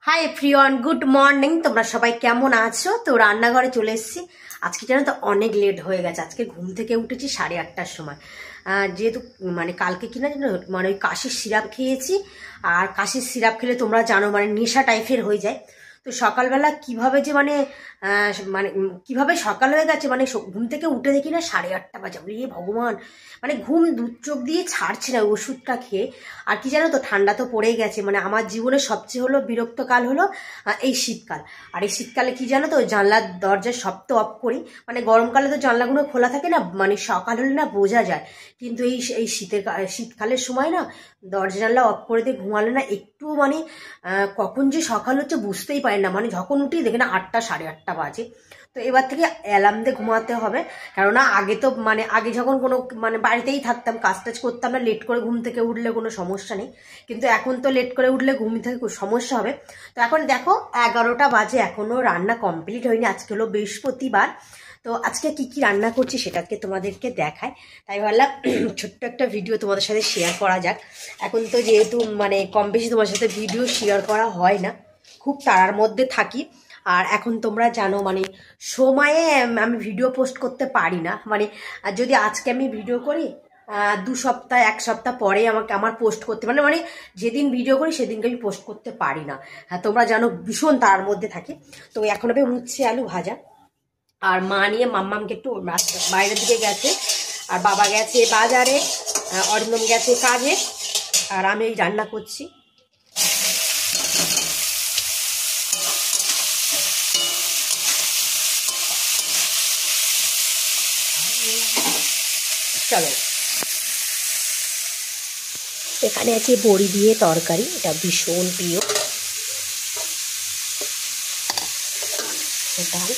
Hi everyone, good morning. তোমরা সবাই কেমন আছো? তো রান্নাঘরে চলে এসেছি। আজকে জানো তো অনেক লেট হয়ে গেছে। আজকে ঘুম থেকে উঠেছি 8:30টার সময়। যেহেতু কালকে কিনা জানো ওই কাশির সিরাপ খেয়েছি। আর কাশির সিরাপ খেলে তোমরা জানো নেশা টাইপের হয়ে যায়। তো সকালবেলা কিভাবে যে কিভাবে সকাল হয়ে গেছে, ঘুম থেকে উঠে দেখি না 8:30 বাজে। রে ভগবান, ঘুম দু চোখ দিয়ে ছাড়ছে না ওষুধটা খেয়ে। আর কি জানো তো, ঠান্ডা তো পড়েই গেছে। আমার জীবনের সবচেয়ে বিরক্তকাল হলো এই শীতকাল। আর এই শীতকালে কি জানো তো, জানলার দরজা সব তো অফ করি। গরমকালে তো জানলাগুলো খোলা থাকে না, সকাল হলে না বোঝা যায়। কিন্তু এই শীতকালের সময় না দরজা জানলা অফ করে দিয়ে ঘুমালে না একটু কখন যে সকাল হচ্ছে বুঝতেই পারি না। যখন উঠি দেখে না 8টা 8:30 বাজে। তো এবার থেকে অ্যালার্ম দিয়ে ঘুমাতে হবে। কেননা আগে তো আগে যখন কোনো বাড়িতেই থাকতাম, কাজ টাজ করতাম না, লেট করে ঘুম থেকে উঠলে কোনো সমস্যা নেই। কিন্তু এখন তো লেট করে উঠলে ঘুম থেকে সমস্যা হবে। তো এখন দেখো 11টা বাজে, এখনো রান্না কমপ্লিট হয়নি। আজকে হলো বৃহস্পতিবার। তো আজকে কি কি রান্না করছি সেটাকে তোমাদেরকে দেখায়। তাই ভাবলাম ছোট্ট একটা ভিডিও তোমাদের সাথে শেয়ার করা যাক। এখন তো যেহেতু কম বেশি তোমার সাথে ভিডিও শেয়ার করা হয় না, খুব তাড়ার মধ্যে থাকি। আর এখন তোমরা জানো সময়ে আমি ভিডিও পোস্ট করতে পারি না। আর যদি আজকে আমি ভিডিও করি 2 সপ্তাহ 1 সপ্তাহ পরে আমার পোস্ট করতে যেদিন ভিডিও করি সেদিনকে আমি পোস্ট করতে পারি না। হ্যাঁ, তোমরা জানো ভীষণ তার মধ্যে থাকি। তো এখন আমি উচ্ছে আলু ভাজা। আর মা নিয়ে মাম্মামকে একটু বাইরের দিকে গেছে, আর বাবা গেছে বাজারে, অরিন্দম গেছে কাজে, আর আমি এই রান্না করছি। চলো, এখানে আছে বড়ি দিয়ে তরকারি, এটা ভীষণ প্রিয়। ডাল,